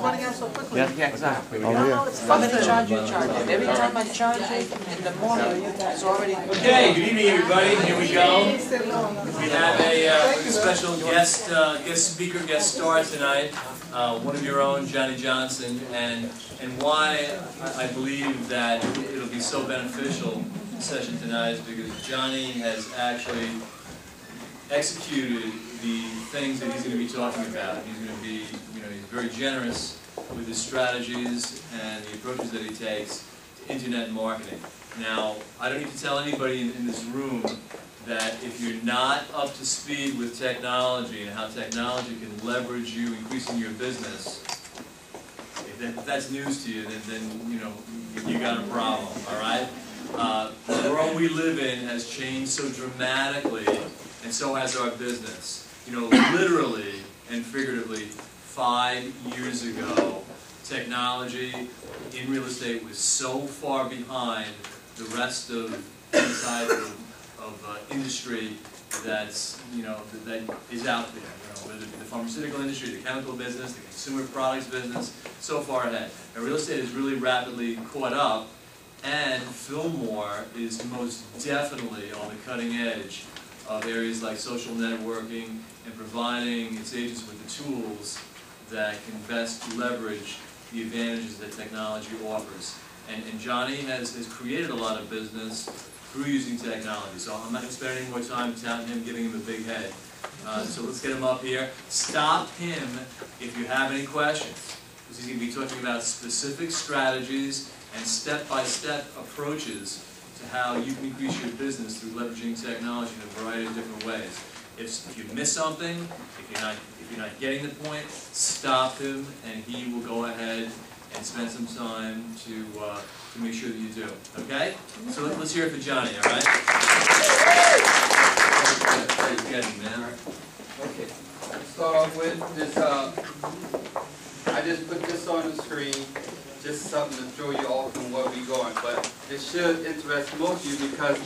running out so quickly. Yeah, exactly. Oh, yeah. How many charge you charge? Every time I charge it in the morning, it's already... Okay, good evening everybody. Here we go. We have a special guest speaker, guest star tonight. One of your own, Johnny Johnson. And why I believe that it'll be so beneficial session tonight is because Johnny has actually executed the things that he's going to be talking about. He's going to be, he's very generous with his strategies and the approaches that he takes to internet marketing. Now, I don't need to tell anybody in this room that if you're not up to speed with technology and how technology can leverage you, increasing your business, if that's news to you, then you got a problem, all right? The world we live in has changed so dramatically, and so has our business. Literally and figuratively, 5 years ago, technology in real estate was so far behind the rest of inside of industry that's that is out there. Whether it be the pharmaceutical industry, the chemical business, the consumer products business, so far ahead. And real estate is really rapidly caught up, and Fillmore is most definitely on the cutting edge of areas like social networking and providing its agents with the tools that can best leverage the advantages that technology offers. And Johnny has created a lot of business through using technology. So I'm not going to spend any more time touting him, giving him a big head. So let's get him up here. Stop him if you have any questions, because he's going to be talking about specific strategies and step-by-step approaches to how you can increase your business through leveraging technology in a variety of different ways. If you miss something, if you're not getting the point, stop him, and he will go ahead and spend some time to make sure that you do. Okay? So let's hear it for Johnny. All right? How you getting, man? Okay. Let's start off with this. I just put this on the screen. Just something to throw you off from where we're going, but it should interest most of you because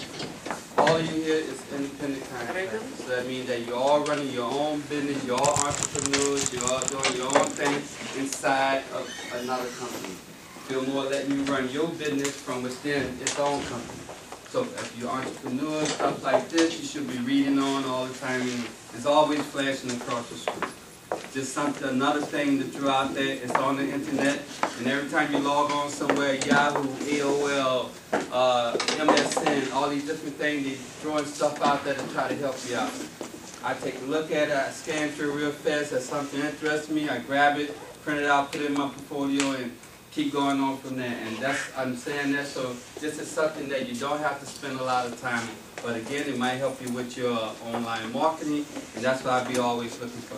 all of you here is independent contractors. So that means that you're all running your own business, you're all entrepreneurs, you're all doing your own thing inside of another company. Fillmore letting you run your business from within its own company. So if you're an entrepreneur, stuff like this, you should be reading on all the time, and it's always flashing across the screen. Just another thing to throw out there. It's on the internet, and every time you log on somewhere, Yahoo, AOL, MSN, all these different things, they're throwing stuff out there to try to help you out. I take a look at it, I scan through real fast. If something interests me, I grab it, print it out, put it in my portfolio, and keep going on from there. And I'm saying that so this is something that you don't have to spend a lot of time on. But again, it might help you with your online marketing, and that's what I'll be always looking for.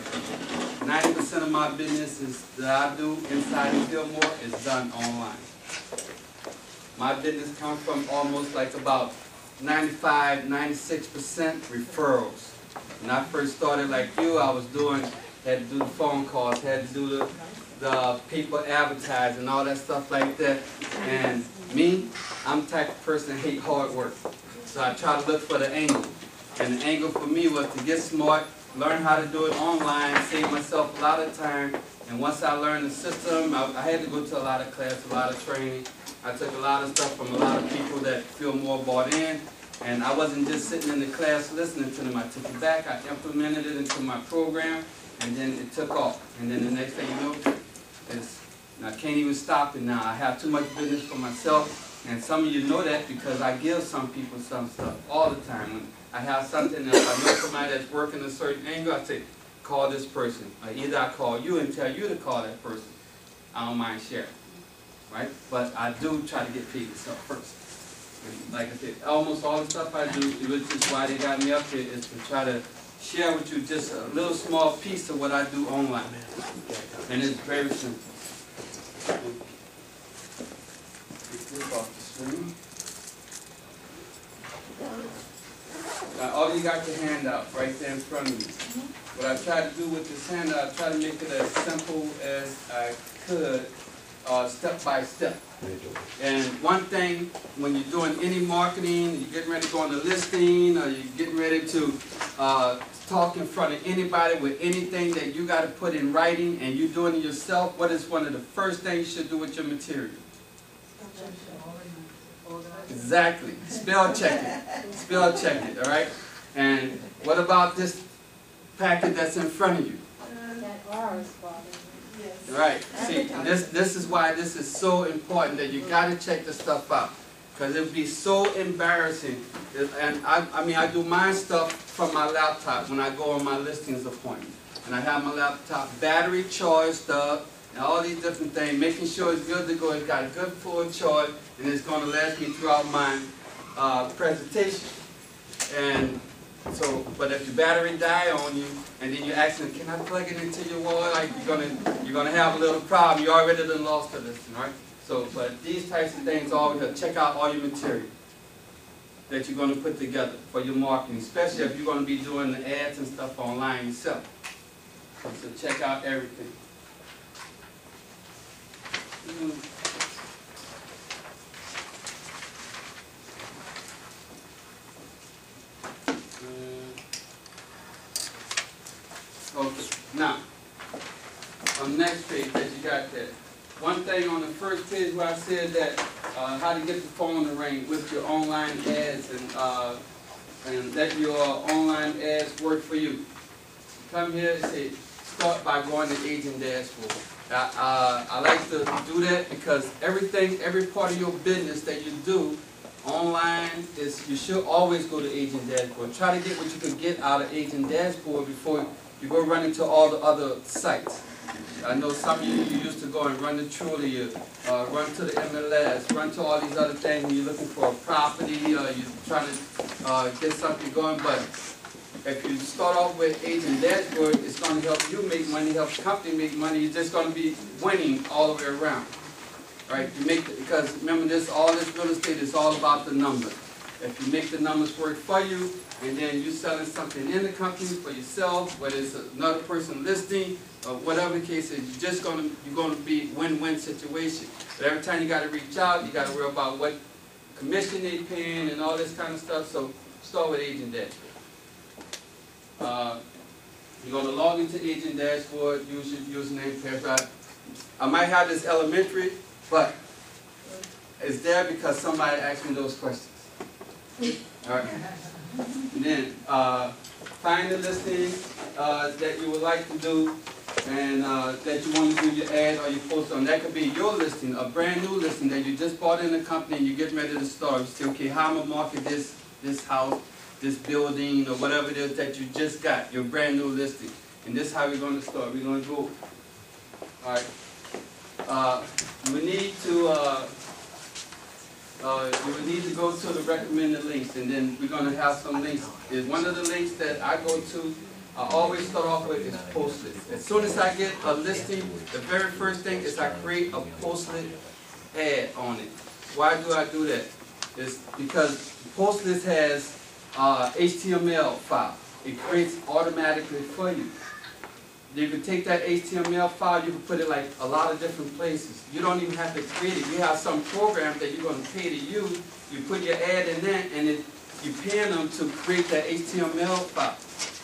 90% of my business that I do inside of Fillmore is done online. My business comes from almost like about 95, 96% referrals. When I first started like you, I was had to do the phone calls, had to do the paper advertising and all that stuff like that. And me, I'm the type of person that hate hard work. So I try to look for the angle. And the angle for me was to get smart, learn how to do it online, save myself a lot of time. And once I learned the system, I had to go to a lot of class, a lot of training. I took a lot of stuff from a lot of people that Fillmore bought in. And I wasn't just sitting in the class listening to them. I took it back, I implemented it into my program, and then it took off. And then the next thing you know, I can't even stop it now. I have too much business for myself. And some of you know that because I give some people some stuff all the time. When I have something, if I know somebody that's working a certain angle, I say, call this person. Or either I call you and tell you to call that person. I don't mind sharing. Right? But I do try to get paid myself first. And like I said, almost all the stuff I do, which is why they got me up here, is to try to share with you just a little small piece of what I do online. And it's very simple. Off the screen. Now all you got your handout right there in front of you. What I try to do with this handout, I try to make it as simple as I could step by step. And one thing, when you're doing any marketing, you're getting ready to go on a listing, or you're getting ready to talk in front of anybody with anything that you got to put in writing, and you're doing it yourself, what is one of the first things you should do with your material? Exactly. Spell check it. Spell check it, all right? And what about this packet that's in front of you? Right. See, this is why this is so important, that you got to check this stuff out. Because it would be so embarrassing. And I mean, I do my stuff from my laptop when I go on my listings appointment. And I have my laptop battery charged up and all these different things, making sure it's good to go. It's got a good full charge, and it's going to last me throughout my presentation. And so, but if your battery die on you, and then you're asking, can I plug it into your wall? Like you're gonna have a little problem. You already done lost the listing, right? So, but these types of things, always have to check out all your material that you're going to put together for your marketing, especially if you're going to be doing the ads and stuff online yourself. So check out everything. Okay, now, on the next page that you got there, one thing on the first page where I said that how to get the phone to ring with your online ads and let your online ads work for you. Come here and say, start by going to Agent Dashboard. I like to do that because every part of your business that you do online you should always go to Agent Dashboard. Try to get what you can get out of Agent Dashboard before you go run into all the other sites. I know some of you used to go and run to Trulia, run to the MLS, run to all these other things when you're looking for a property, you're trying to get something going. But if you start off with Agent Dashboard, it's going to help you make money, help the company make money. You're just going to be winning all the way around. Right? Because remember, all this real estate is all about the numbers. If you make the numbers work for you, and then you're selling something in the company for yourself, whether it's another person listing, or whatever the case is, you're going to be win-win situation. But every time you got to reach out, you got to worry about what commission they paying and all this kind of stuff. So start with Agent Dashboard. You're going to log into Agent Dashboard, use your username, password. I might have this elementary, but it's there because somebody asked me those questions. All right. And then find the listing that you would like to do and that you want to do your ad or your post on. That could be your listing, a brand new listing that you just bought in the company and you're getting ready to start. You say, okay, how am I going to market this house, this building, or whatever it is that you just got, your brand new listing. And this is how we're going to start. We're going to go. All right. You would need to go to the recommended links, and then we're going to have some links. One of the links that I go to, I always start off with is Postlet. As soon as I get a listing, the very first thing is I create a Postlet ad on it. Why do I do that? It's because Postlet has HTML file. It creates automatically for you. You can take that HTML file, you can put it like a lot of different places. You don't even have to create it. You have some program that you're going to pay to use. You put your ad in there, and you pay them to create that HTML file.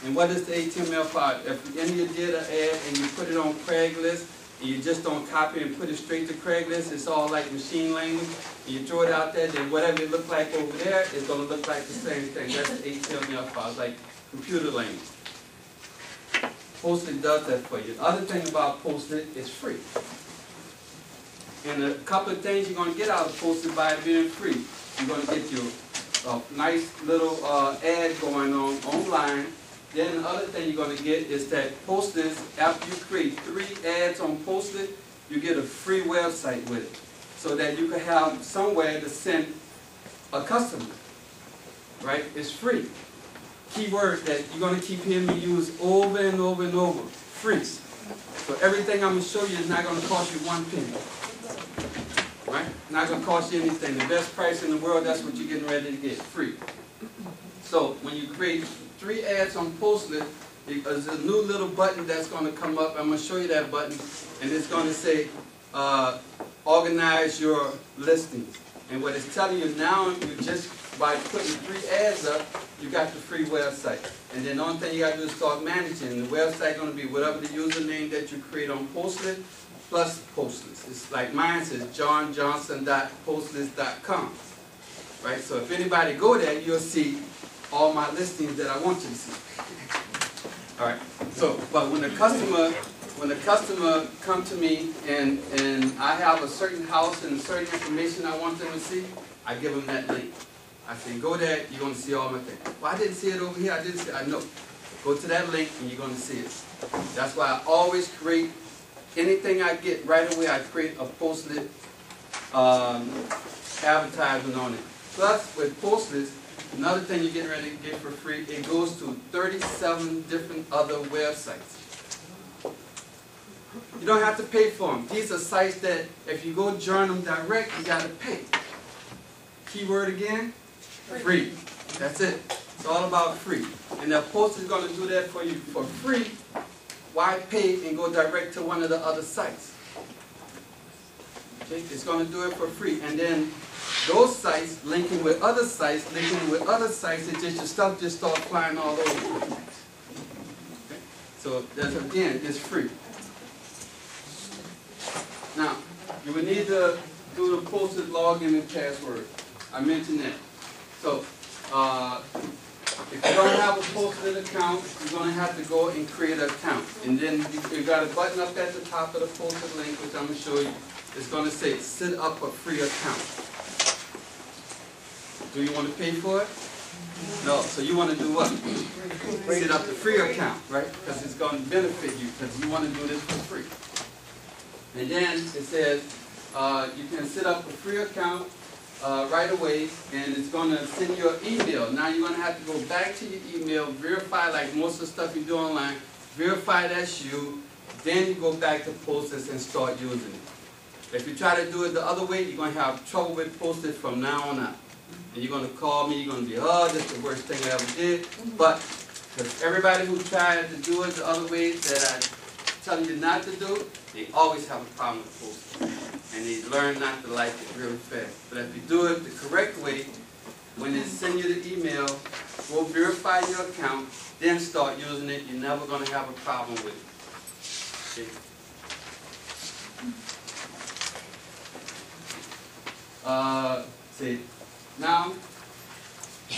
And what is the HTML file? If any of you did an ad and you put it on Craigslist, and you just don't copy and put it straight to Craigslist, it's all like machine language, and you throw it out there, then whatever it looks like over there, it's going to look like the same thing. That's the HTML file. It's like computer language. Postlet does that for you. The other thing about Postlet is free. And a couple of things you're going to get out of Postlet by it being free. You're going to get your nice little ad going on online. Then the other thing you're going to get is that Postlet, after you create 3 ads on Postlet, you get a free website with it. So that you can have somewhere to send a customer. Right? It's free. Keyword that you're going to keep hearing me use over and over and over. Free. So everything I'm going to show you is not going to cost you 1 penny. Right? Not going to cost you anything. The best price in the world, that's what you're getting ready to get. Free. So when you create 3 ads on Postlet, there's a new little button that's going to come up. I'm going to show you that button. And it's going to say organize your listings. And what it's telling you now, you just, by putting 3 ads up, you got the free website. And then the only thing you got to do is start managing. The website going to be whatever the username that you create on Postlist plus Postlist. It's like mine says johnjohnson.postlist.com. Right? So if anybody go there, you'll see all my listings that I want you to see. All right. So, but when the customer come to me and I have a certain house and certain information I want them to see, I give them that link. I say, go there, you're going to see all my things. Well, I didn't see it over here. I didn't see it. I know. Go to that link and you're going to see it. That's why I always create anything I get right away. I create a Postlist advertisement on it. Plus, with Postlist, another thing you're getting ready to get for free, it goes to 37 different other websites. You don't have to pay for them. These are sites that if you go join them direct, you got to pay. Keyword again? Free. That's it. It's all about free. And the Post is going to do that for you for free. Why pay and go direct to one of the other sites? Okay? It's going to do it for free. And then those sites linking with other sites, it just your stuff just starts flying all over. Okay? So that's, again, it's free. Now, you will need to do the Posted login and password. I mentioned that. So, if you don't have a Posted account, you're going to have to go and create an account. And then you got a button up at the top of the Posted link, which I'm going to show you. It's going to say, set up a free account. Do you want to pay for it? No. So you want to do what? Set up the free account, right? Because it's going to benefit you, because you want to do this for free. And then it says, you can set up a free account right away, and it's going to send you an email. Now you're going to have to go back to your email, verify, like most of the stuff you do online, verify that's you, then you go back to Postlist and start using it. If you try to do it the other way, you're going to have trouble with Postlist from now on out. And you're going to call me, you're going to be, oh, this is the worst thing I ever did. But, because everybody who tried to do it the other way that I telling you not to do, they always have a problem with Postlist. And they learn not to like it really fast. But if you do it the correct way, when they send you the email, go verify your account, then start using it. You're never going to have a problem with it. Okay. See, now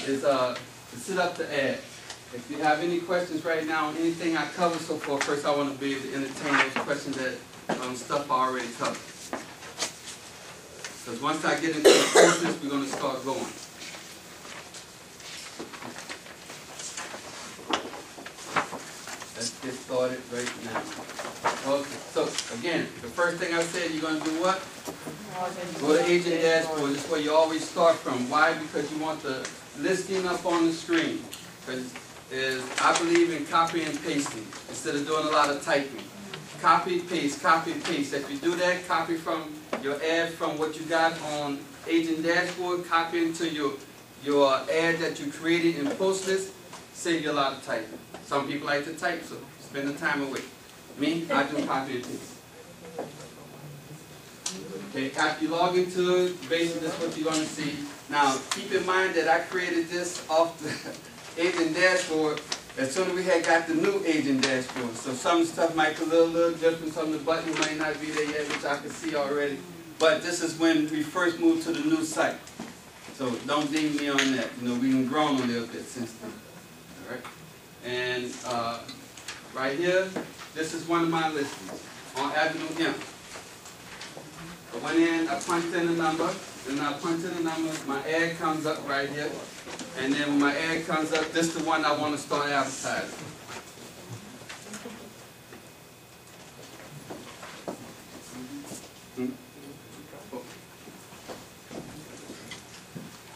is to set up the ad. If you have any questions right now on anything I covered so far, first I want to be able to entertain those questions that stuff I already covered. Because once I get into the process, we're going to start going. Let's get started right now. Okay, so again, the first thing I said, you're going to do what? Go to Agent Dashboard. This is where you always start from. Why? Because you want the listing up on the screen. Because I believe in copy and pasting instead of doing a lot of typing. Copy, paste, copy, paste. If you do that, copy from your ad from what you got on Agent Dashboard, copy into your ad that you created in Postlist, save you a lot of typing. Some people like to type, so spend the time away. Me, I do copy and paste. Okay, after you log into it, basically that's what you're going to see. Now, keep in mind that I created this off the Agent Dashboard as soon as we had got the new Agent Dashboard. So some of the stuff might be a little different, some of the buttons might not be there yet, which I can see already. But this is when we first moved to the new site. So don't ding me on that. You know, we've grown a little bit since then. All right? And right here, this is one of my listings on Avenue M. I went in, I punched in the number, and I punched in the number, my ad comes up right here. And then when my ad comes up, this is the one I want to start advertising.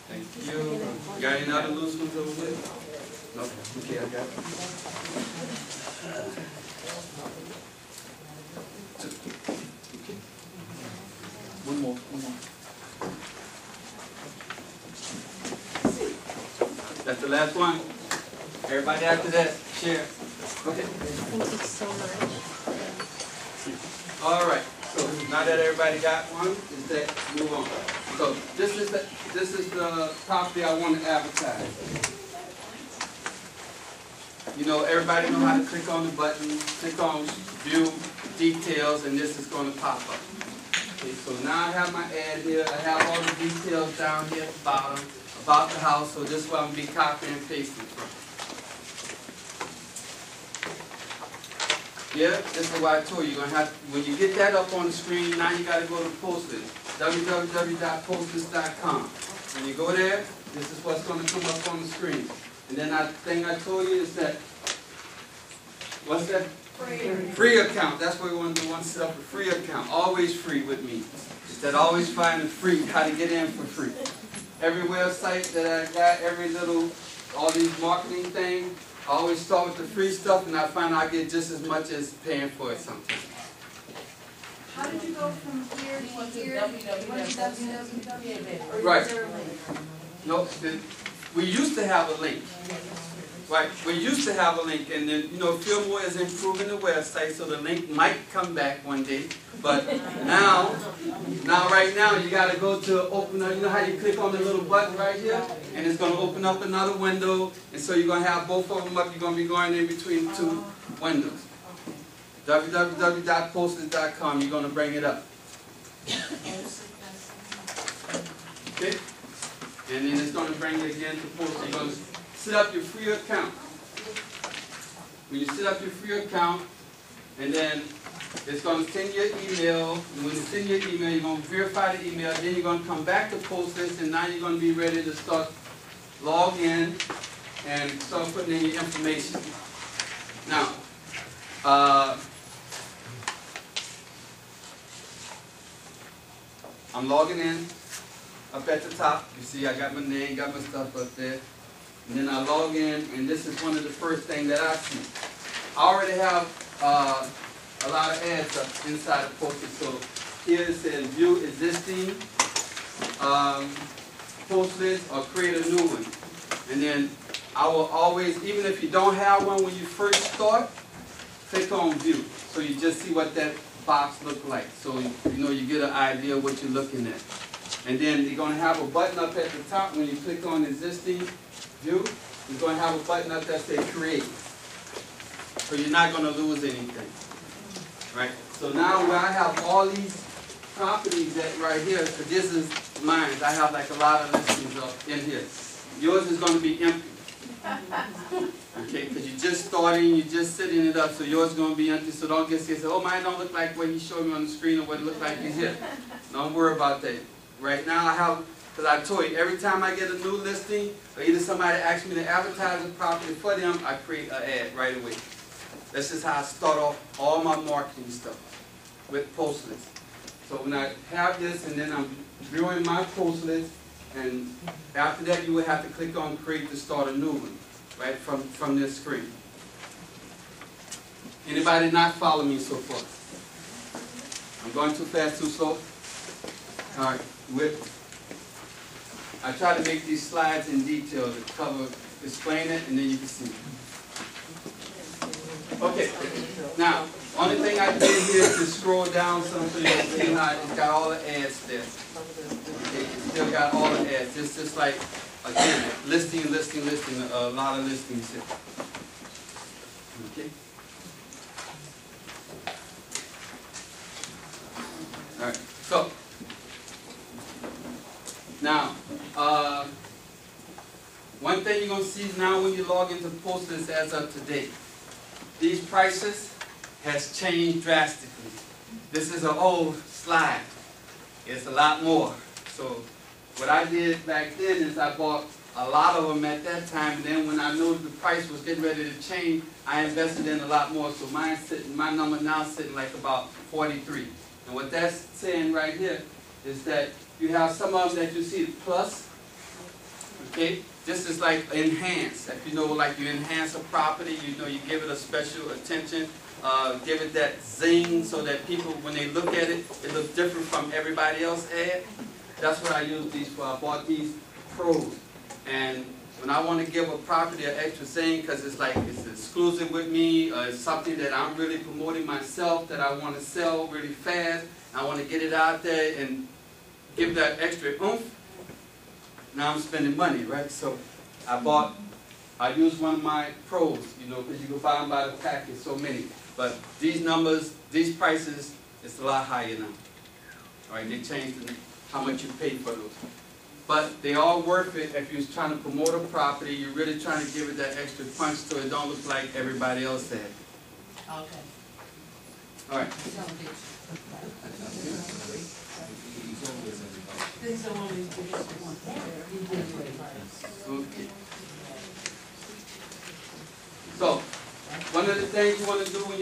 Thank you. Got any other loose ones over there? No? Okay, I got it. One more. That's the last one. Everybody after that, share. Okay. Thank you so much. All right. So So now that everybody got one, is that move on. So this is the property I want to advertise. You know, everybody know how to click on the button, click on view details, and this is going to pop up. Okay, so now I have my ad here. I have all the details down here at the bottom about the house. So this is what I'm going to be copying and pasting from. Yeah, this is what I told you. You're gonna have, when you get that up on the screen, now you got to go to Postlist, www.postlist.com. When you go there, this is what's going to come up on the screen. And then that thing I told you is that, what's that? Free account. That's what we want to do. We want to set up a free account. Always free with me. It's that always find the free, how to get in for free. Every website that I got, every little, all these marketing things, I always start with the free stuff, and I find I get just as much as paying for it sometimes. How did you go from here to here? www? Right. No, we used to have a link. Right, we used to have a link, and then, you know, Fillmore is improving the website, so the link might come back one day. But now right now, you got to go to open up. You know how you click on the little button right here, and it's going to open up another window, and so you're going to have both of them up. You're going to be going in between two windows. www.postlist.com. You're going to bring it up. Okay, and then it's going to bring it again to Postlist. You're going to set up your free account. When you set up your free account, and then it's going to send you an email. And when you send you an email, you're going to verify the email. Then you're going to come back to Postlist, and now you're going to be ready to start log in and start putting in your information. Now, I'm logging in. Up at the top, you see I got my name, got my stuff up there. And then I log in, and this is one of the first things that I see. I already have a lot of ads up inside of Postlist. So here it says view existing post list or create a new one. And then I will always, even if you don't have one when you first start, click on view. So you just see what that box looks like. So you know you get an idea of what you're looking at. And then you're going to have a button up at the top when you click on existing view. You're going to have a button up that says create. So you're not going to lose anything. Right? So now where I have all these properties that right here, so this is mine. I have like a lot of listings up in here. Yours is going to be empty. Okay, because you're just starting, you're just setting it up, so yours is going to be empty. So don't get scared. Oh, mine don't look like what he showed me on the screen or what it looked like in here. Don't worry about that. Right now I have, because I told you, every time I get a new listing, or either somebody asks me to advertise a property for them, I create an ad right away. This is how I start off all my marketing stuff with Postlist. So when I have this, and then I'm viewing my Postlist, and after that you will have to click on create to start a new one, right, from this screen. Anybody not follow me so far? I'm going too fast, too slow? All right. I try to make these slides in detail to cover, explain it, and then you can see. Okay. Now, only thing I did here is to scroll down some so you can see how it's got all the ads there. Okay, it's still got all the ads. It's just like, again, listing, a lot of listings here. Okay. All right. So. Now, one thing you're going to see now when you log into Postlist as of today, these prices has changed drastically. This is an old slide. It's a lot more. So what I did back then is I bought a lot of them at that time, and then when I knew the price was getting ready to change, I invested in a lot more. So my number now is sitting like about 43. And what that's saying right here is that you have some of them that you see the plus, okay? This is like enhance. If you know, like you enhance a property, you know, you give it a special attention, give it that zing so that people, when they look at it, it looks different from everybody else's ad. That's what I use these for. I bought these pros. And when I want to give a property an extra zing, because it's like it's exclusive with me, it's something that I'm really promoting myself, that I want to sell really fast, I want to get it out there and give that extra oomph. Now I'm spending money, right? So I used one of my pros, you know, because you can buy them by the package, so many. But these numbers, these prices, it's a lot higher now. All right, they changed how much you pay for those. But they are worth it if you're trying to promote a property, you're really trying to give it that extra punch so it don't look like everybody else had. Okay. All right. Okay. So, one of the things you want to do when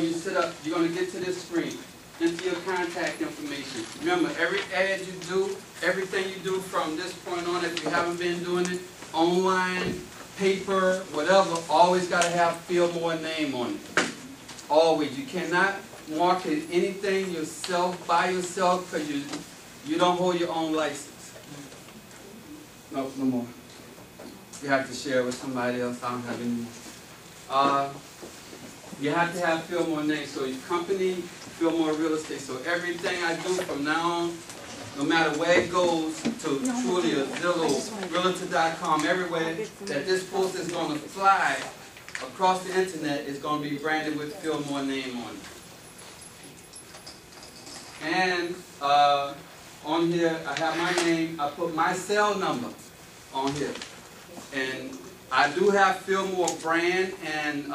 you sit up, you're going to get to this screen. Enter your contact information. Remember, every ad you do, everything you do from this point on, if you haven't been doing it, online, paper, whatever, always got to have Fillmore name on it. Always. You cannot market anything yourself, by yourself, because you don't hold your own license. No more. You have to share with somebody else. I don't have any more. You have to have Fillmore name. So your company, Fillmore Real Estate. So everything I do from now on, no matter where it goes, to Trulia, Zillow, Realtor.com, everywhere, that this post is going to fly across the internet, is going to be branded with Fillmore name on it. And on here, I have my name. I put my cell number on here. And I do have Fillmore brand and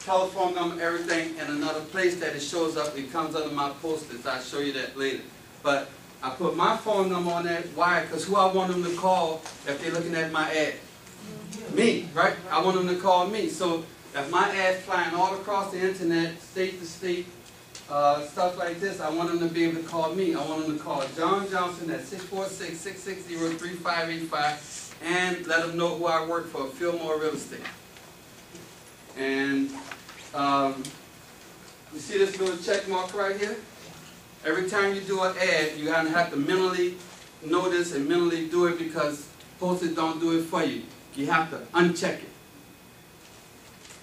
telephone number, everything, in another place that it shows up. It comes under my posters. I'll show you that later. But I put my phone number on that. Why? Because who I want them to call if they're looking at my ad? Me, right? I want them to call me. So if my ad's flying all across the internet, state to state, stuff like this, I want them to be able to call me. I want them to call John Johnson at 646-660-3585 and let them know who I work for, Fillmore Real Estate. And you see this little check mark right here? Every time you do an ad, you're going to have to mentally notice and mentally do it, because posters don't do it for you. You have to uncheck it.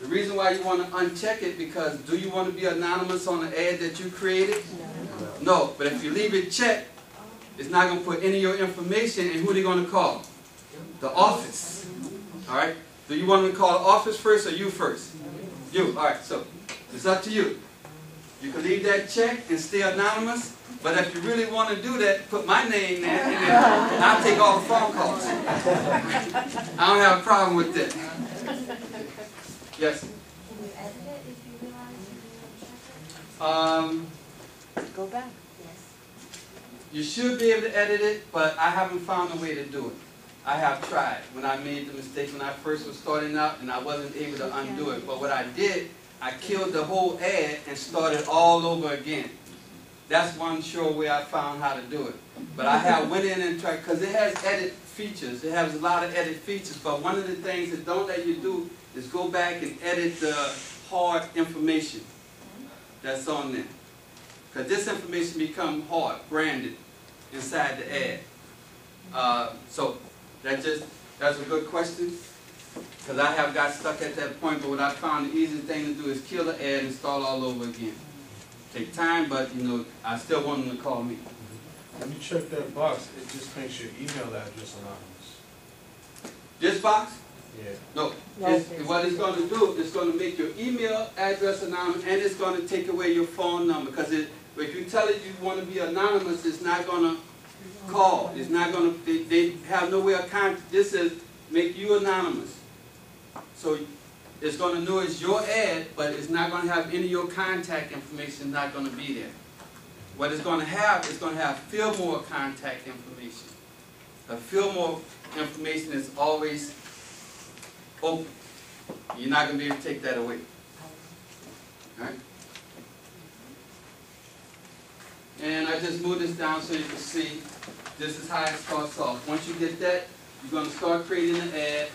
The reason why you want to uncheck it, because do you want to be anonymous on the ad that you created? No. But if you leave it checked, it's not going to put any of your information, and who are they going to call? The office. All right? Do you want them to call the office first or you first? You. All right. So it's up to you. You can leave that check and stay anonymous, but if you really want to do that, put my name there, and then I'll take all the phone calls. I don't have a problem with that. Yes? Can you edit it if you realize you didn't check it? Go back. Yes. You should be able to edit it, but I haven't found a way to do it. I have tried when I made the mistake when I first was starting out, and I wasn't able to undo it. But what I did, I killed the whole ad and started all over again. That's one sure way I found how to do it. But I have went in and tried, because it has edit features. It has a lot of edit features. But one of the things that don't let you do is go back and edit the hard information that's on there. Because this information becomes hard, branded inside the ad. So that's a good question. Because I have got stuck at that point, but what I found the easiest thing to do is kill the ad and start all over again. Take time, but you know, I still want them to call me. When you check that box, it just makes your email address anonymous. This box? Yeah. No. What it's going to do, it's going to make your email address anonymous, and it's going to take away your phone number. Because if you tell it you want to be anonymous, it's not going to call. It's not going to, they have no way of contact. This is make you anonymous. So it's going to know it's your ad, but it's not going to have any of your contact information. Not going to be there. What it's going to have Fillmore contact information. The Fillmore information is always open. You're not going to be able to take that away. All right? And I just moved this down so you can see this is how it starts off. Once you get that, you're going to start creating an ad.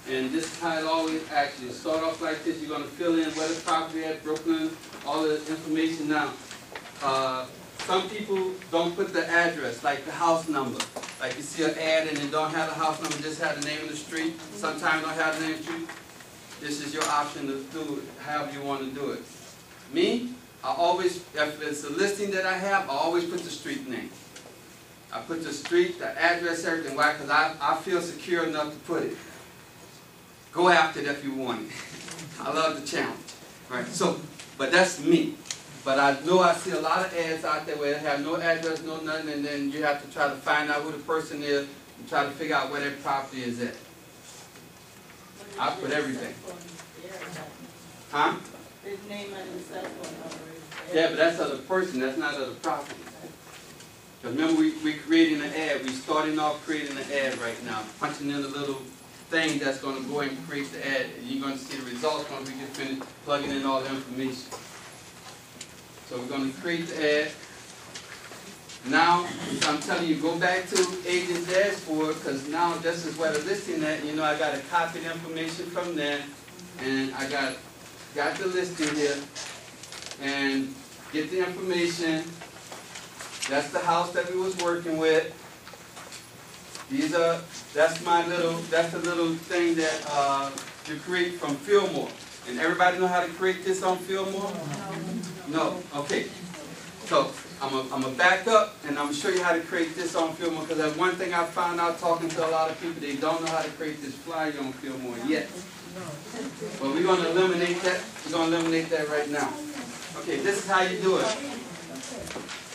And this is how it always actually start off like this. You're going to fill in where the property at, Brooklyn, all the information now. Some people don't put the address, like the house number. Like you see an ad and it don't have the house number, just have the name of the street. Sometimes don't have the name of the street. This is your option to do it however you want to do it. Me, I always, if it's a listing that I have, I always put the street name. I put the street, the address, everything. Why? Because I feel secure enough to put it. Go after it if you want it. I love the challenge. Right? So, but that's me. But I know I see a lot of ads out there where they have no address, no nothing, and then you have to try to find out who the person is and try to figure out where their property is at. I put everything. Huh? His name and his cell phone number. Yeah, but that's other person, that's not other property. Because remember, we creating an ad. We're starting off creating an ad right now, punching in a little thing that's going to go and create the ad. And you're going to see the results once we get finished plugging in all the information. So we're going to create the ad. Now, I'm telling you, go back to Agent Dashboard, because now this is where the listing at. You know, I got to copy the information from there, and I got the listing here, and get the information. That's the house that we was working with. That's the little thing that you create from Fillmore. And everybody know how to create this on Fillmore? No. Okay. So I'm gonna back up and I'm gonna show you how to create this on Fillmore, because that's one thing I found out talking to a lot of people. They don't know how to create this flyer on Fillmore yet. But we're gonna eliminate that. We're gonna eliminate that right now. Okay, this is how you do it.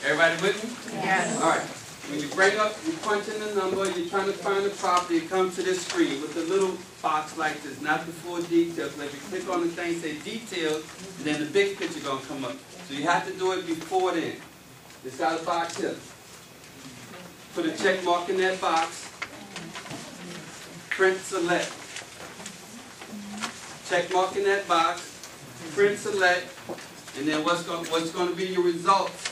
Everybody with me? Yes. All right. When you bring up, you punch in the number, you're trying to find the property, you come to this screen with a little box like this, not the full details. But if you click on the thing, say details, and then the big picture gonna come up. So you have to do it before then. It's got a box here. Put a check mark in that box. Print select. Check mark in that box. Print select. And then what's going to be your results?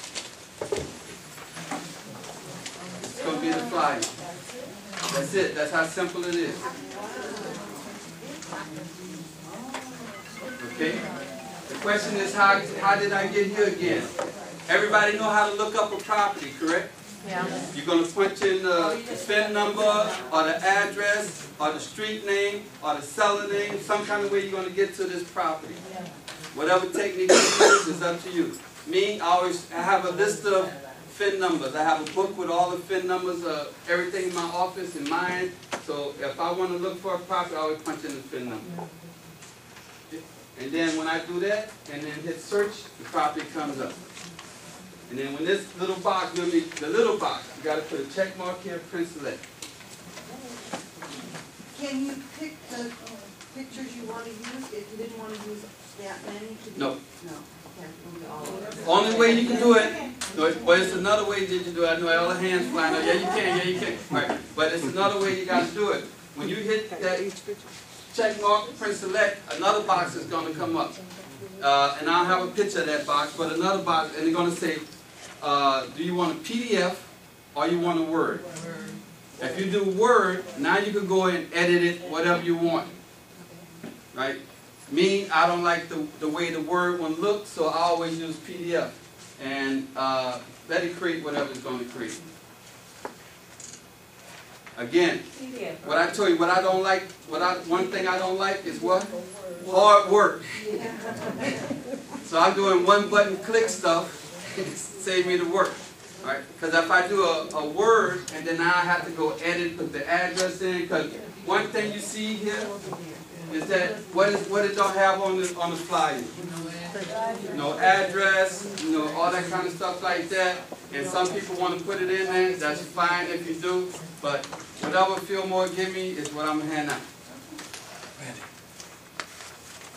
It's going to be the flyer. That's it. That's how simple it is. Okay? The question is, how did I get here again? Everybody know how to look up a property, correct? Yeah. You're going to punch in the VIN number, or the address, or the street name, or the seller name, some kind of way you're going to get to this property. Whatever technique you use is up to you. Me, I have a list of VIN numbers. I have a book with all the VIN numbers of everything in my office and mine. So if I want to look for a property, I always punch in the VIN number. And then when I do that, and then hit search, the property comes up. And then when this little box, the little box, you got to put a check mark here, print select. Can you pick the pictures you want to use if you didn't want to use that many? No. No. Okay. All of them. Only way you can do it, well, it's another way that you do it. I know all the hands flying out. Yeah, you can, yeah, you can. All right. But it's another way you got to do it. When you hit that check mark, print select, another box is going to come up. And I'll have a picture of that box, but another box, and they're going to say, do you want a PDF or you want a Word? If you do Word, now you can go and edit it whatever you want. Right? Me, I don't like the way the Word one looks, so I always use PDF. And let it create whatever it's going to create. Again, what I tell you, what I don't like, one thing I don't like is what? Hard work. So I'm doing one button click stuff, save me the work. Right? Because if I do a Word and then now I have to go edit, put the address in, because one thing you see here is that what it don't have on the flyer. No address, all that kind of stuff like that. And some people want to put it in there. That's fine if you do. But whatever Fillmore give me is what I'm going to hand out.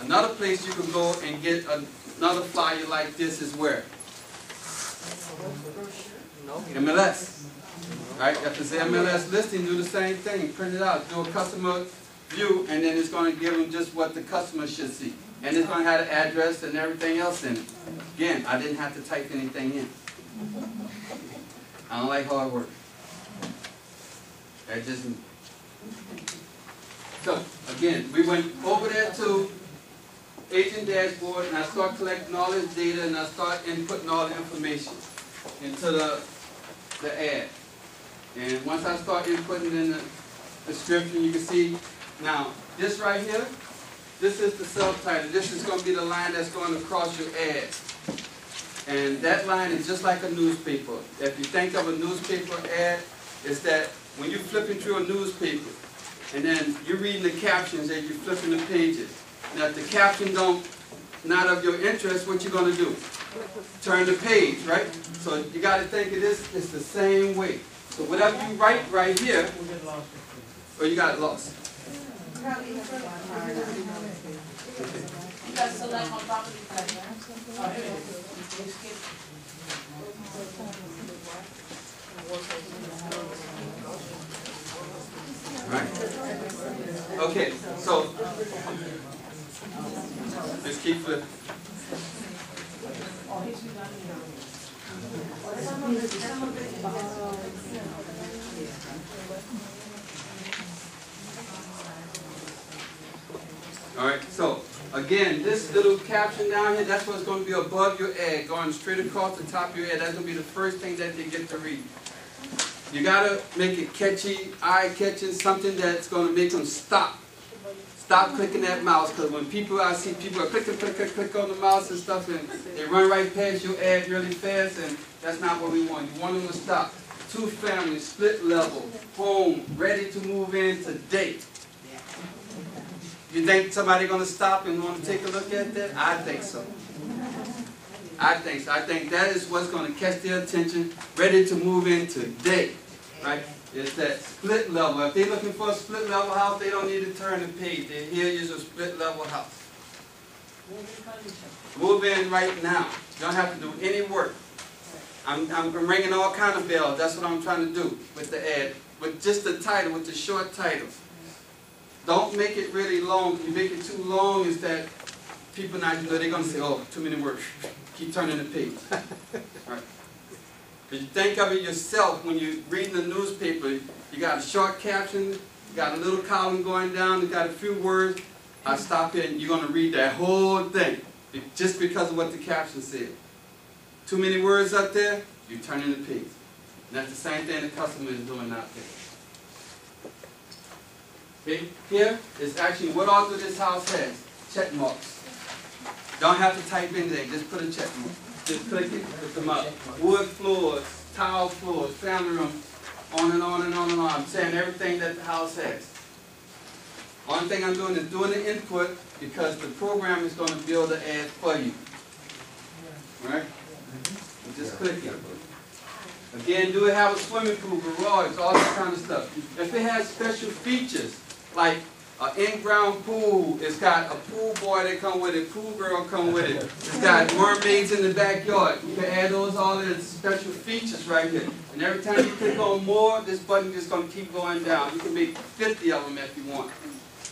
Another place you can go and get another flyer like this is where? MLS. Right? If it's an MLS listing, do the same thing. Print it out. Do a customer view, and then it's going to give them just what the customer should see. And it's going to have the address and everything else in it. Again, I didn't have to type anything in. I don't like hard work. That just... So, again, we went over there to Agent Dashboard, and I start collecting all this data, and I start inputting all the information into the ad. And once I start inputting in the description, you can see, now, this right here, this is the subtitle. This is going to be the line that's going across your ad. And that line is just like a newspaper. If you think of a newspaper ad, it's that when you're flipping through a newspaper, and then you're reading the captions as you're flipping the pages. Now if the caption not of your interest, what you gonna do? Turn the page, right? So you gotta think of this, it's the same way. So whatever you write right here, or you got it lost. You got select on property tax. Oh, here it Right. Okay, so just keep flipping. All right, so again, this little caption down here, that's what's going to be above your ad, going straight across the top of your ad. That's going to be the first thing that they get to read. You got to make it catchy, eye-catching, something that's going to make them stop. Stop clicking that mouse, because when I see people click on the mouse and stuff, and they run right past your ad really fast, and that's not what we want. You want them to stop. 2 families, split level, home, ready to move in today. You think somebody going to stop and want to take a look at that? I think so. I think so. I think that is what's going to catch their attention, ready to move in today. Right? It's that split level. If they're looking for a split level house, they don't need to turn the page. Here is a split level house. Move in right now. You don't have to do any work. I'm ringing all kind of bells. That's what I'm trying to do with the ad. With just the title, with the short title. Don't make it really long. If you make it too long, is that people not, they're going to say, oh, too many words. Keep turning the page. Right. Because you think of it yourself when you're reading the newspaper. You got a short caption, you got a little column going down, you got a few words. I stop here and you're going to read that whole thing just because of what the caption said. Too many words up there, you're turning the page. And that's the same thing the customer is doing out there. Okay, here is actually what all through this house has. Check marks. Don't have to type anything, just put a check mark. Just click it, put them up. Wood floors, tile floors, family room, on and on and on and on. I'm saying everything that the house has. Only thing I'm doing is doing the input because the program is going to build the ad for you. Right? And just click it. Again, do it have a swimming pool, garage, all that kind of stuff. If it has special features, like an in-ground pool, it's got a pool boy that come with it, pool girl come with it, it's got mermaids in the backyard. You can add those all as special features right here. And every time you click on more, this button is going to keep going down. You can make 50 of them if you want.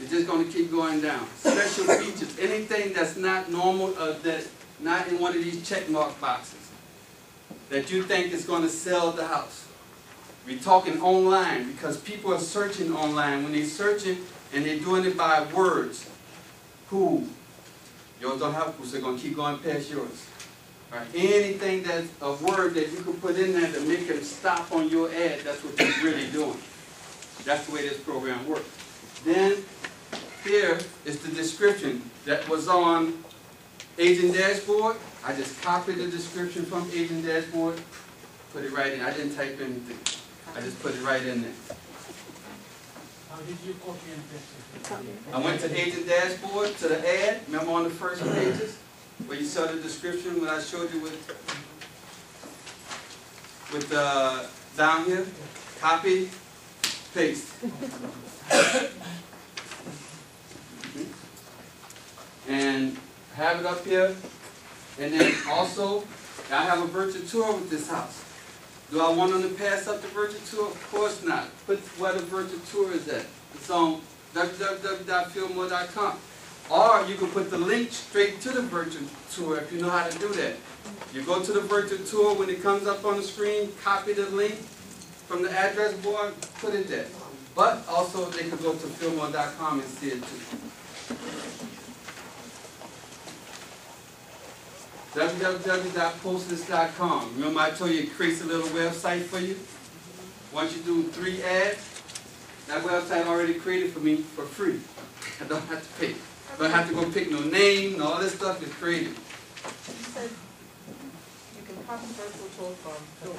It's just going to keep going down. Special features, anything that's not normal, that's not in one of these check mark boxes that you think is going to sell the house. We're talking online because people are searching online. When they're searching and they're doing it by words, pool. Yours don't have pool, so they're going to keep going past yours. Right? Anything that's a word that you can put in there to make them stop on your ad, that's what you're really doing. That's the way this program works. Then here is the description that was on Agent Dashboard. I just copied the description from Agent Dashboard, put it right in. I didn't type anything. I just put it right in there. How did you copy and paste it? I went to Agent Dashboard, to the ad. Remember on the first pages where you saw the description when I showed you with down here? Copy, paste. And have it up here. And then also, I have a virtual tour with this house. Do I want them to pass up the virtual tour? Of course not. Put where the virtual tour is at. It's on www.fillmore.com. Or you can put the link straight to the virtual tour if you know how to do that. You go to the virtual tour, when it comes up on the screen, copy the link from the address board, put it there. But also they could go to fillmore.com and see it too. www.postlist.com. Remember I told you it creates a little website for you? Once you do 3 ads, that website already created for me for free. I don't have to pay. I don't have to go pick no name, and all this stuff is created. copy virtual tour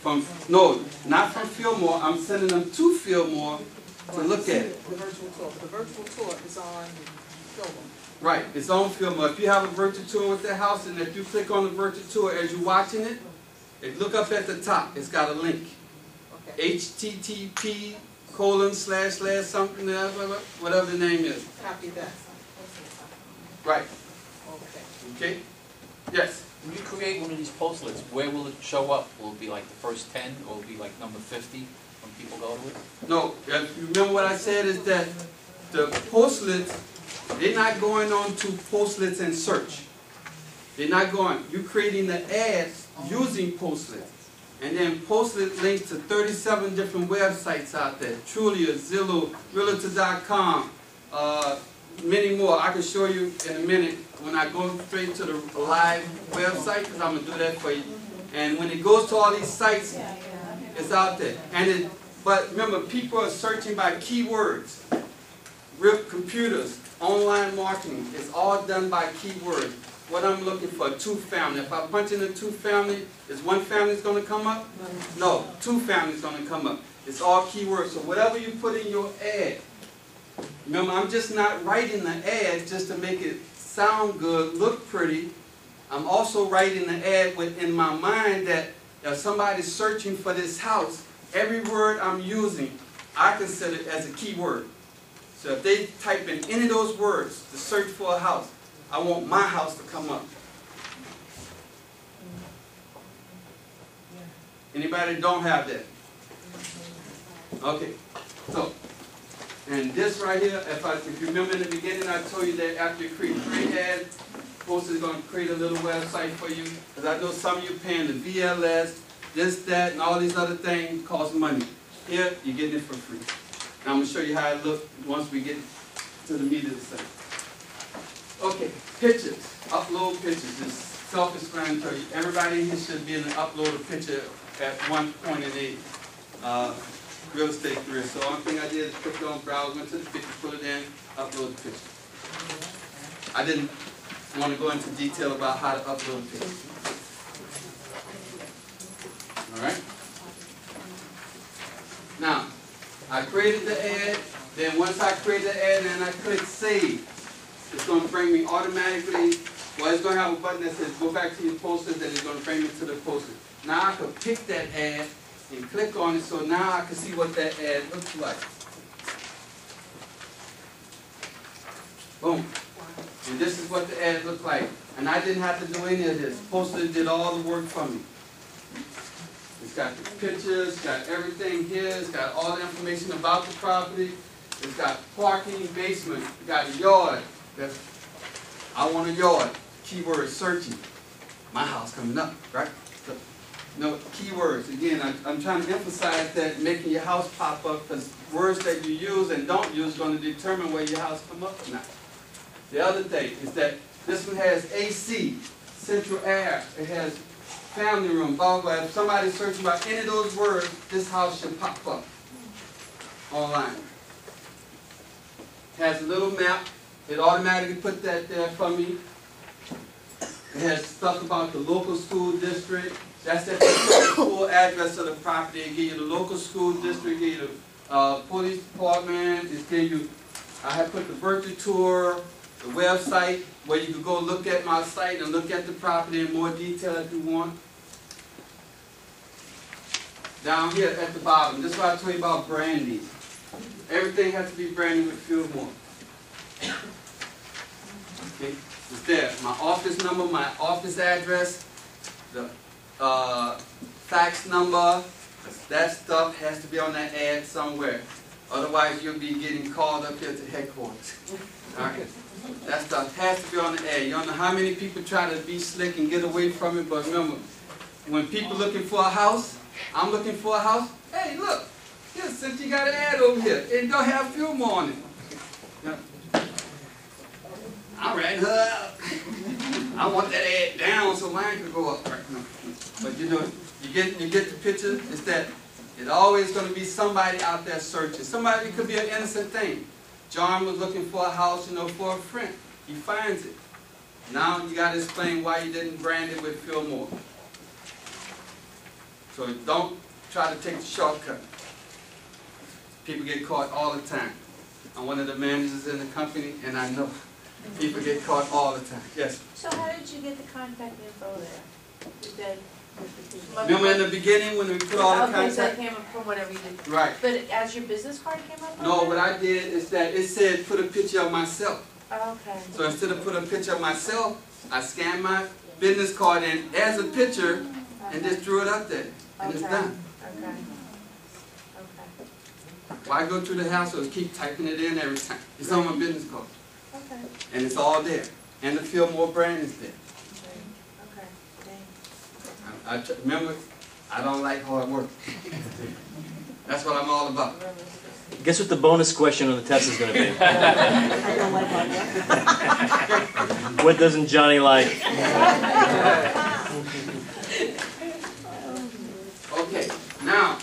From, no, not from Fillmore, I'm sending them to Fillmore to look at it. The virtual tour. The virtual tour is on Fillmore. Right, it's on Fillmore. If you have a virtual tour with that house, and if you click on the virtual tour as you're watching it, if you look up at the top, it's got a link. Okay. http:// whatever the name is. Copy that. Right, Okay. okay? Yes. When you create one of these postlets, where will it show up? Will it be like the first 10, or will it be like number 50 when people go to it? No, if you remember what I said is that the postlets, they're not going on to postlets and search. They're not going. You're creating the ads using postlets. And then Postlet links to 37 different websites out there. Trulia, Zillow, Realtor.com, many more. I can show you in a minute when I go straight to the live website, because I'm going to do that for you. And when it goes to all these sites, it's out there. But remember, people are searching by keywords. Real computers, online marketing, it's all done by keywords. What I'm looking for, two-family. If I punch in a two-family, is one family going to come up? No, two families going to come up. It's all keywords. So whatever you put in your ad, remember, I'm just not writing the ad just to make it sound good, look pretty. I'm also writing the ad within my mind that if somebody's searching for this house, every word I'm using, I consider it as a keyword. So if they type in any of those words to search for a house, I want my house to come up. Anybody don't have that? Okay. So, and this right here, if you remember in the beginning, I told you that after you create ad, Post is going to create a little website for you. Because I know some of you paying the VLS, this, that, and all these other things cost money. Here, you're getting it for free. And I'm going to show you how it looks once we get to the meat of the site. Okay, pictures. Upload pictures. It's self-explanatory. Everybody in here should be able to upload a picture at one point in a real estate career. So the only thing I did is click on browse, went to the picture, put it in, upload the picture. I didn't want to go into detail about how to upload pictures. Alright? Now, I created the ad, then once I create the ad and I click save, it's going to bring me automatically, well, it's going to have a button that says go back to your posters, and it's going to bring me to the poster. Now I can pick that ad and click on it, so now I can see what that ad looks like. Boom. And this is what the ad looked like. And I didn't have to do any of this. Poster did all the work for me. It's got the pictures, it's got everything here, it's got all the information about the property, it's got parking, basement, it's got a yard. I want a yard. Keyword searching. My house coming up, right? So, keywords. Again, I'm trying to emphasize that making your house pop up, because words that you use and don't use are going to determine where your house come up or not. The other thing is that this one has AC, central air. It has family room, blah, blah, blah. If somebody's searching about any of those words, this house should pop up online. It has a little map. It automatically put that there for me. It has stuff about the local school district. That's the full address of the property. It gives you the local school district, it gives you the police department. It gives you, I have put the virtual tour, the website, where you can go look at my site and look at the property in more detail if you want. Down here at the bottom, this is what I told you about branding. Everything has to be branded with Fillmore. Okay, it's there. My office number, my office address, the fax number. That stuff has to be on that ad somewhere. Otherwise, you'll be getting called up here to headquarters. All right. That stuff has to be on the ad. You don't know how many people try to be slick and get away from it, but remember, when people looking for a house, I'm looking for a house. Hey, look, here, since you got an ad over here, it don't have Fillmore on it. Yeah. I'm writing her up. I want that ad down so mine can go up right now. But you know, you get the picture. It's that it's always going to be somebody out there searching. Somebody, it could be an innocent thing. John was looking for a house, for a friend. He finds it. Now you got to explain why you didn't brand it with Fillmore. So don't try to take the shortcut. People get caught all the time. I'm one of the managers in the company, and I know people get caught all the time. Yes. So how did you get the contact info there? Did that- Remember in the beginning when we put all the Okay, so that contact? came up from whatever you did. Right. But as your business card came up? on No, there? what I did is that it said put a picture of myself. Okay. So instead of put a picture of myself, I scanned my business card in as a picture and just drew it up there. And it's Okay. done. Okay. Okay. Why go through the house or keep typing it in every time? It's on my business card. Okay. And it's all there. And the Fillmore brand is there. Okay. Thanks. Remember, I don't like hard work. That's what I'm all about. Guess what the bonus question on the test is going to be? What doesn't Johnny like? Okay, now,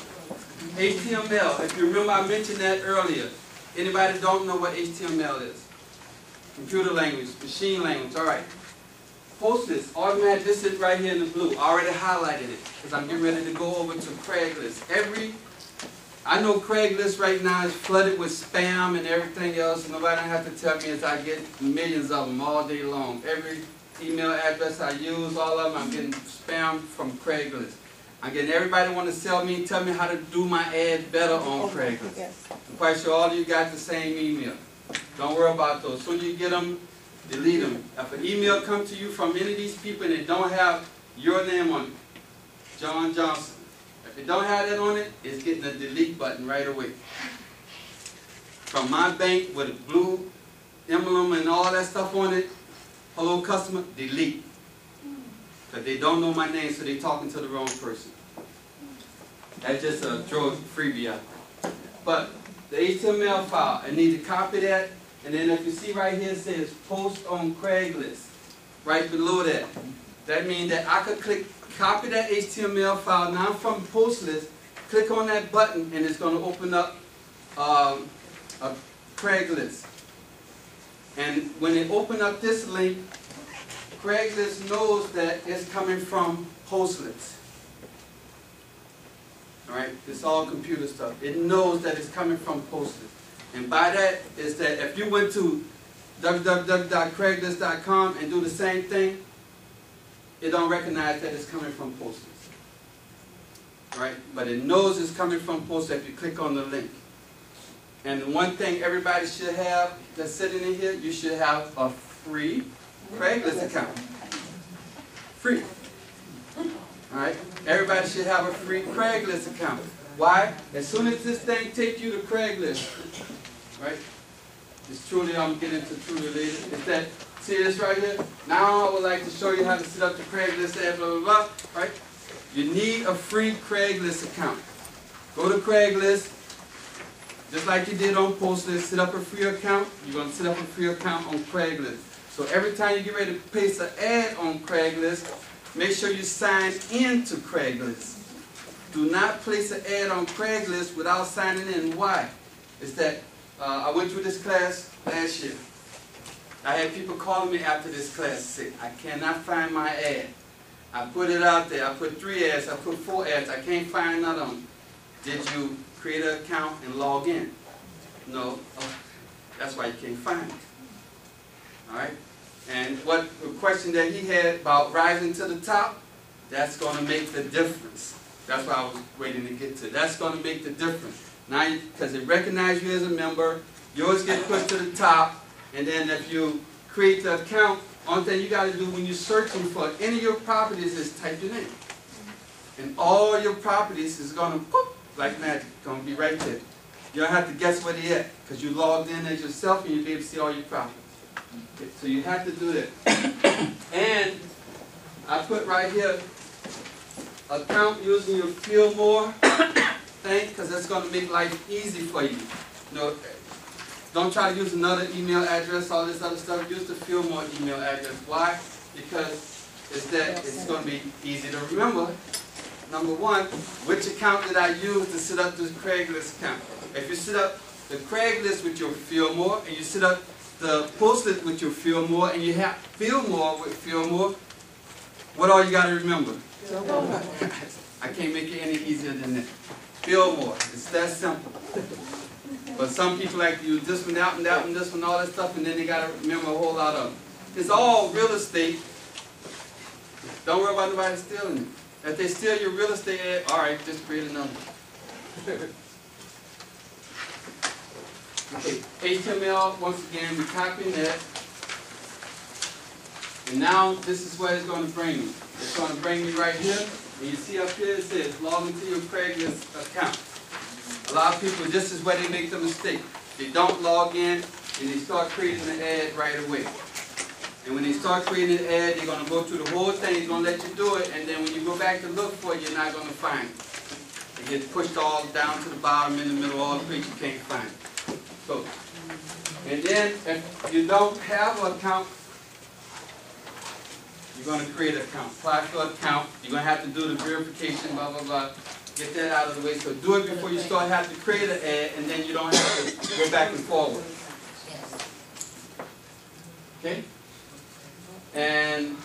HTML. If you remember, I mentioned that earlier. Anybody don't know what HTML is? Computer language, machine language, all right. Post this, automatic, this is right here in the blue. I already highlighted it because I'm getting ready to go over to Craigslist. I know Craigslist right now is flooded with spam and everything else. Nobody don't have to tell me as I get millions of them all day long. Every email address I use, all of them, I'm getting spam from Craigslist. I'm getting everybody want to sell me, tell me how to do my ad better on Craigslist. I'm quite sure all of you got the same email. Don't worry about those. As soon as you get them, delete them. If an email comes to you from any of these people and they don't have your name on it, John Johnson. If it don't have that on it, it's getting a delete button right away. From my bank with a blue emblem and all that stuff on it, hello customer, delete. Because they don't know my name, so they're talking to the wrong person. That's just a throw freebie out. But the HTML file, I need to copy that, and then if you see right here, it says post on Craigslist. Right below that. That means that I could copy that HTML file now from Postlist, click on that button, and it's going to open up a Craigslist. And when it opens up this link, Craigslist knows that it's coming from Postlist. Alright, it's all computer stuff. It knows that it's coming from Postlist. And by that is that if you went to www.craigslist.com and do the same thing, it don't recognize that it's coming from Postlist. Alright, but it knows it's coming from Postlist if you click on the link. And the one thing everybody should have that's sitting in here, you should have a free Craigslist account. Free. Alright? Everybody should have a free Craigslist account. Why? As soon as this thing takes you to Craigslist, right? It's truly, I'm getting to truly later. Is that, see this right here? Now I would like to show you how to set up the Craigslist ad, blah, blah, blah, right? You need a free Craigslist account. Go to Craigslist, just like you did on Postlist, set up a free account. You're going to set up a free account on Craigslist. So every time you get ready to paste an ad on Craigslist, make sure you sign into Craigslist. Do not place an ad on Craigslist without signing in. Why? It's that I went through this class last year. I had people calling me after this class say, I cannot find my ad. I put it out there. I put 3 ads. I put 4 ads. I can't find none of them. Did you create an account and log in? No. Oh, that's why you can't find it. All right? And what the question that he had about rising to the top, that's going to make the difference. That's what I was waiting to get to. That's going to make the difference. Now, because it recognizes you as a member, yours get pushed to the top, and then if you create the account, only thing you got to do when you're searching for any of your properties is type your name. And all your properties is going to, poof, like magic, going to be right there. You don't have to guess where they're at, because you logged in as yourself and you'll be able to see all your properties. Okay, so you have to do that. And I put right here, account using your Fillmore thing, because that's going to make life easy for you. You know, don't try to use another email address, all this other stuff. Use the Fillmore email address. Why? Because it's going to be easy to remember. Number one, which account did I use to set up this Craigslist account? If you set up the Craigslist with your Fillmore, and you set up the Postlist with your Fillmore, and you have Fillmore with Fillmore, what all you got to remember? I can't make it any easier than that. Fillmore, it's that simple. But some people like to use this one, that one, that one, this one, all that stuff, and then they got to remember a whole lot of them. It's all real estate. Don't worry about nobody stealing it. If they steal your real estate ad, all right, just create another. Okay, HTML, once again, we're copying that. And now this is where it's going to bring me. It's going to bring me right here. And you see up here it says log into your Craigslist account. A lot of people, this is where they make the mistake. They don't log in and they start creating the ad right away. And when they start creating the ad, they're going to go through the whole thing. It's going to let you do it. And then when you go back to look for it, you're not going to find it. It gets pushed all down to the bottom, in the middle, all the place you can't find it. So, and then if you don't have an account, you're going to create an account. Apply for an account. You're going to have to do the verification, blah, blah, blah. Get that out of the way. So do it before you start having to create an ad, and then you don't have to go back and forward. Okay? And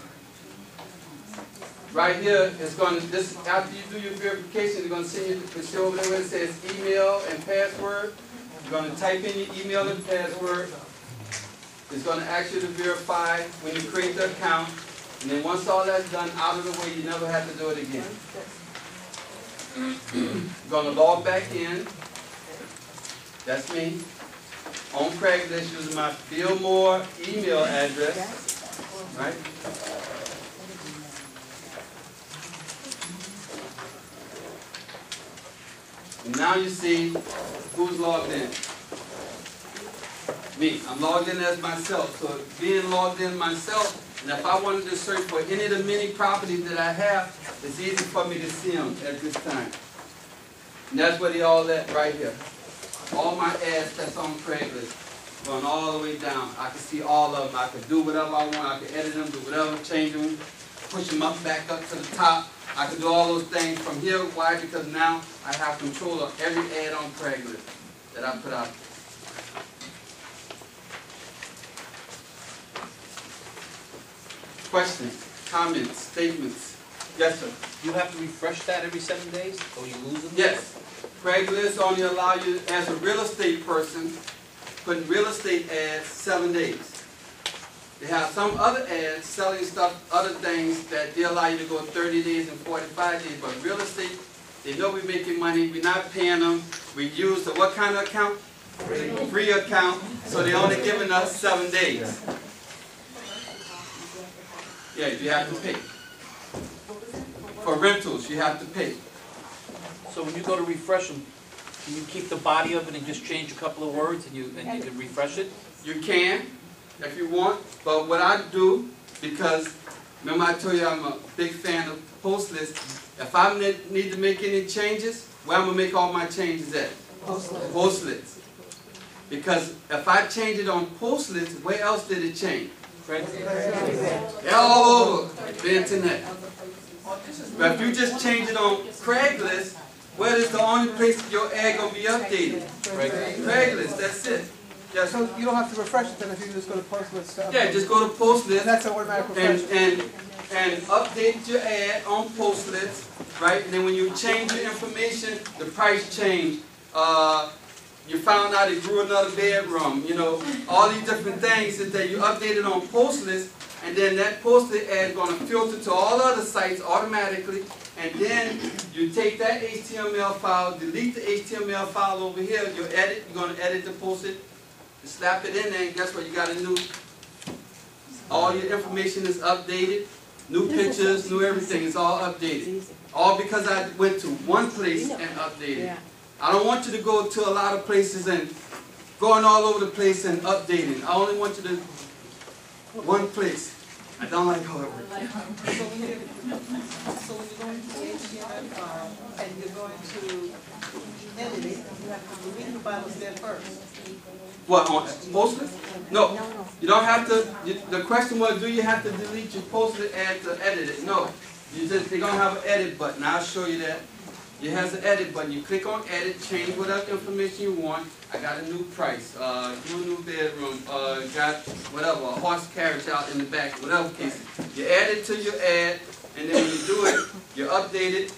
right here, it's going to, this, after you do your verification, it's going to send you, see over there where it says email and password. You're going to type in your email and password. It's going to ask you to verify when you create the account. And then once all that's done, out of the way, you never have to do it again. You're going to log back in. That's me. On Craigslist using my Fillmore email address. Right? And now you see who's logged in. Me. I'm logged in as myself. So being logged in myself, and if I wanted to search for any of the many properties that I have, it's easy for me to see them at this time. And that's where they all at right here. All my ads that's on Craigslist. Going all the way down. I can see all of them. I can do whatever I want. I can edit them, do whatever, change them, push them up, back up to the top. I can do all those things from here. Why? Because now I have control of every ad on Craigslist that I put out. Questions, comments, statements? Yes, sir. You have to refresh that every 7 days, or you lose them? Yes. Craigslist only allow you, as a real estate person, putting real estate ads 7 days. They have some other ads selling stuff, other things that they allow you to go 30 days and 45 days. But real estate, they know we're making money. We're not paying them. We use the what kind of account? Free account. So they're only giving us 7 days. Yeah, you have to pay. For rentals, you have to pay. So when you go to refresh them, can you keep the body of it and just change a couple of words and you can refresh it? You can, if you want, but what I do, because remember I told you I'm a big fan of Postlist, if I need to make any changes, where I'm going to make all my changes at? Postlist. Because if I change it on Postlist, where else did it change? All over the internet. But if you just change it on Craigslist, where is the only place your ad going to be updated? Craigslist, that's it. Yes. So you don't have to refresh it then if you just go to Postlist. Yeah, just go to Postlist. And that's an automatic refresh. And update your ad on Postlist, right? And then when you change your information, the price changed. You found out it grew another bedroom. You know, all these different things that you updated on Postlist, and then that Postlist ad is going to filter to all other sites automatically. And then you take that HTML file, delete the HTML file over here. You edit. You're going to edit the Postlist. You slap it in there, and guess what? You got a new. All your information is updated. New pictures, new everything. It's all updated. All because I went to one place and updated. I don't want you to go to a lot of places and going all over the place and updating. I only want you to one place. I don't like how it works. So when you're going to the HTML file and you're going to edit it, you have to delete the files there first. What, on Postlist? No. You don't have to. The question was, do you have to delete your Postlist ad to edit it? No. They're going to have an edit button. I'll show you that. It has an edit button. You click on edit, change whatever information you want. I got a new price, new bedroom, got whatever, a horse carriage out in the back, whatever case. You add it to your ad, and then when you do it, you update it,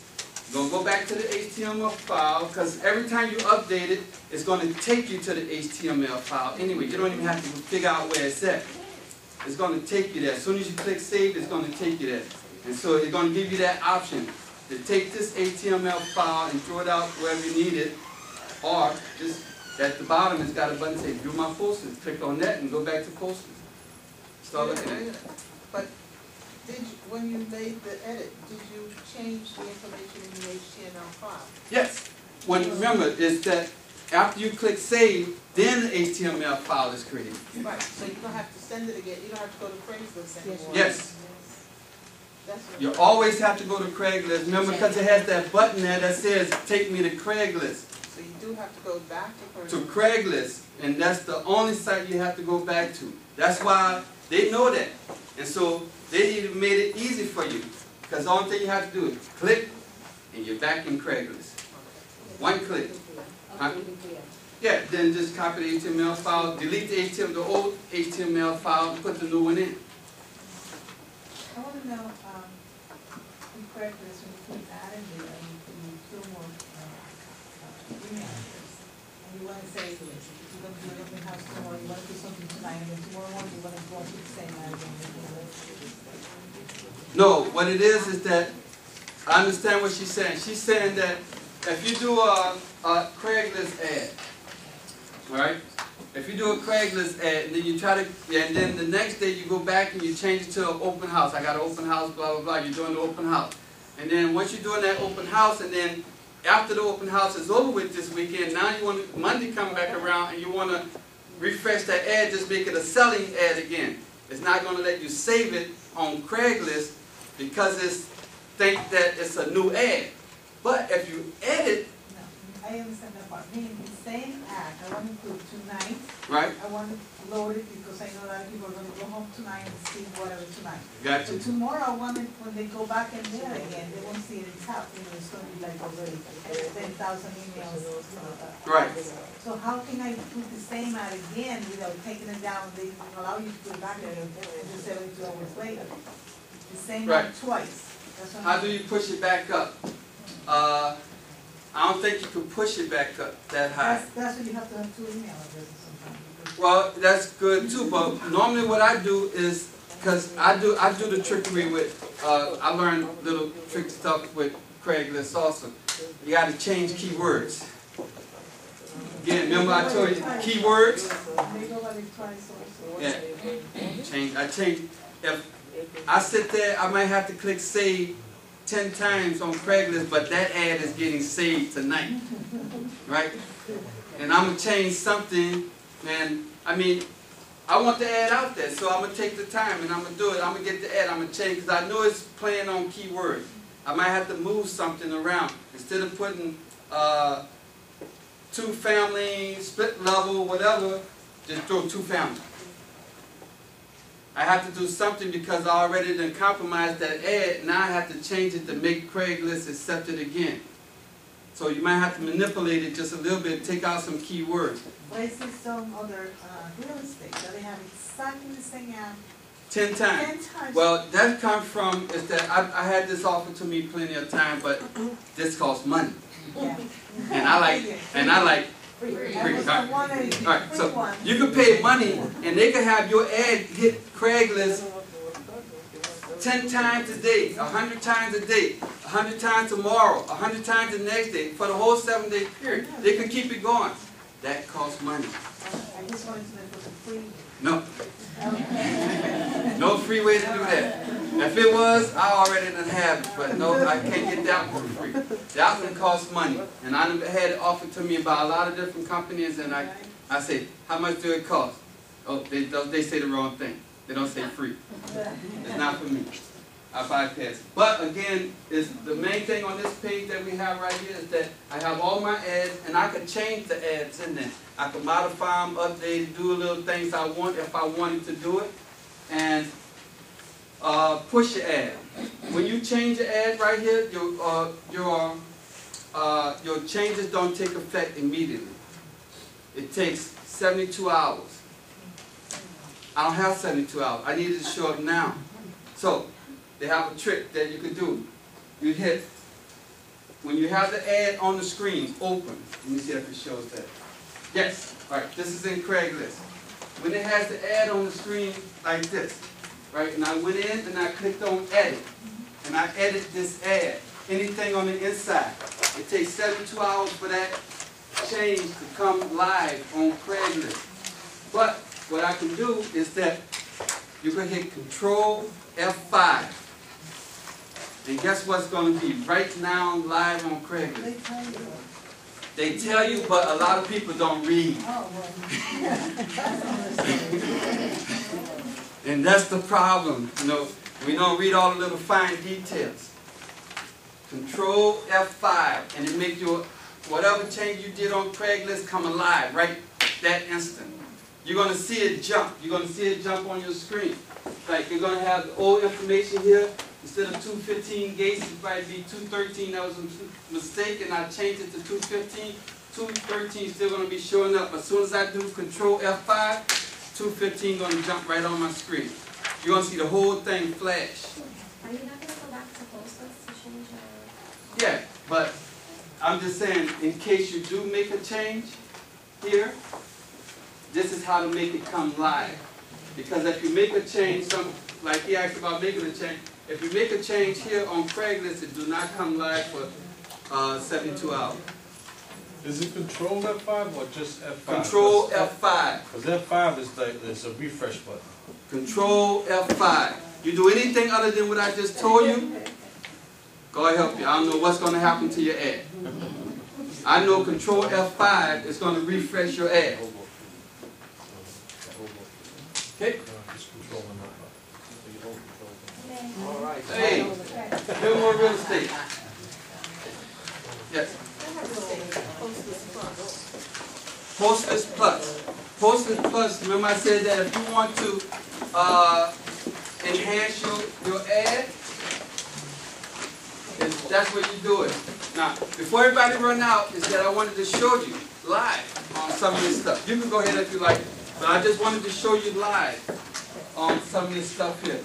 You're gonna go back to the HTML file, because every time you update it, it's gonna take you to the HTML file anyway. You don't even have to figure out where it's at. It's gonna take you there. As soon as you click save, it's gonna take you there. And so it's gonna give you that option to take this HTML file and throw it out wherever you need it, or just at the bottom it's got a button saying view my posters. Click on that and go back to posters. Start looking at it. But when you made the edit, did you change the information in the HTML file? Yes. Remember, it's that after you click save, then the HTML file is created. Right, so you don't have to send it again, you don't have to go to Craigslist anymore. Yes. That's what You always have to go to Craigslist. Remember, because it has that button there that says take me to Craigslist. So you do have to go back to To Craigslist. Craigslist. And that's the only site you have to go back to. That's why they know that. And so they even made it easy for you. Because the only thing you have to do is click and you're back in Craigslist. One click. Huh? Yeah, then just copy the HTML file, delete the old HTML file, and put the new one in. I want to know, in Craigslist, when you put that in there, and you do more email address, and you want to say, you're going to do an open house tomorrow, you want to do something tonight, and then tomorrow morning you want to go to the same ad again. No, what it is that, I understand what she's saying. She's saying that if you do a Craigslist ad, right? If you do a Craigslist ad, and then you try to, and then the next day you go back and you change it to an open house. I got an open house, blah, blah, blah. You're doing the open house. And then once you're doing that open house, and then after the open house is over with this weekend, now you want Monday come back around and you want to refresh that ad, just make it a selling ad again. It's not going to let you save it on Craigslist because it's think that it's a new ad. But if you edit, No, I understand that part. Meaning the same ad, I want to put tonight, right? I want to load it because I know a lot of people are going to go home tonight and see whatever tonight. Got So you. tomorrow, I want it, when they go back in there again, they won't see it in top, it's going to be like already 10,000 emails. Right. So how can I put the same ad again without taking it down, they allow you to put it back there and do 72 hours later? The same Right. ad twice. That's what How I'm- do you push it back up? I don't think you can push it back up that high. That's what you have to have two email addresses sometimes. because- Well, that's good too, but normally what I do is, because I do the trickery with, I learned little trick stuff with Craigslist also. You got to change keywords. Again, remember I told you keywords? They go by the twice also. Yeah. I change. If I sit there, I might have to click save 10 times on Craigslist, but that ad is getting saved tonight, right? And I'm gonna change something, and I mean, I want the ad out there, so I'm gonna take the time and I'm gonna do it. I'm gonna get the ad, I'm gonna change, because I know it's playing on keywords. I might have to move something around. Instead of putting 2 family, split level, whatever, just throw 2 family. I have to do something because I already done compromised that ad. Now I have to change it to make Craigslist accept it again. So you might have to manipulate it just a little bit, take out some keywords. But I see some other real estate that they have exactly the same ad 10 times. 10 times. Well, that comes from, is that I had this offered to me plenty of time, but this costs money. Yeah. And I like Free. free. That was the one that is All right, free so one. you can pay money and they can have your ad hit Craigslist 10 times a day, 100 times a day, 100 times tomorrow, 100 times the next day, for the whole 7-day period. They can keep it going. That costs money. I just wanted to know if it was free. No, Okay. no free way to do that. If it was, I already done have it, but no, I can't get that one for free. That one costs money. And I done had it offered to me by a lot of different companies, and I say, how much do it cost? Oh, they say the wrong thing. They don't say free. It's not for me. I bypass it. But again, is the main thing on this page that we have right here is that I have all my ads, and I can change the ads in there. I can modify them, update, do little things I want if I wanted to do it, and push your ad. When you change your ad right here, your changes don't take effect immediately. It takes 72 hours. I don't have 72 hours. I need it to show up now. So they have a trick that you can do. You hit when you have the ad on the screen open, let me see if it shows that. Yes, right, this is in Craigslist. When it has the ad on the screen like this, right, and I went in and I clicked on edit, and I edit this ad, anything on the inside. It takes 72 hours for that change to come live on Craigslist. But what I can do is that you can hit Control F5. And guess what's going to be right now live on Craigslist? They tell you, but a lot of people don't read. And that's the problem. You know, we don't read all the little fine details. Control F5, and it makes your whatever change you did on Craigslist come alive right that instant. You're going to see it jump. You're going to see it jump on your screen. Like you're going to have the old information here. Instead of 215 Gates, it might be 213. That was a mistake, and I changed it to 215. 213 is still going to be showing up. As soon as I do Control F5, 215 going to jump right on my screen. You're going to see the whole thing flash. Are you not going to go back to Postlists to change your... Yeah, but I'm just saying, in case you do make a change here, this is how to make it come live. Because if you make a change, like he asked about making a change, if you make a change here on Craigslist, it do not come live for 72 hours. Is it Control F5 or just F5? Control F5. Because F5 is it's a refresh button. Control F5. You do anything other than what I just told you, God help you. I don't know what's going to happen to your ad. I know Control F5 is going to refresh your ad. Okay? All right. Hey, no more real estate. Yes. Postless Plus. Postless Plus, remember I said that if you want to enhance your ad, that's what you do it. Now, before everybody run out, is that I wanted to show you live on some of this stuff. You can go ahead if you like, but I just wanted to show you live on some of this stuff here.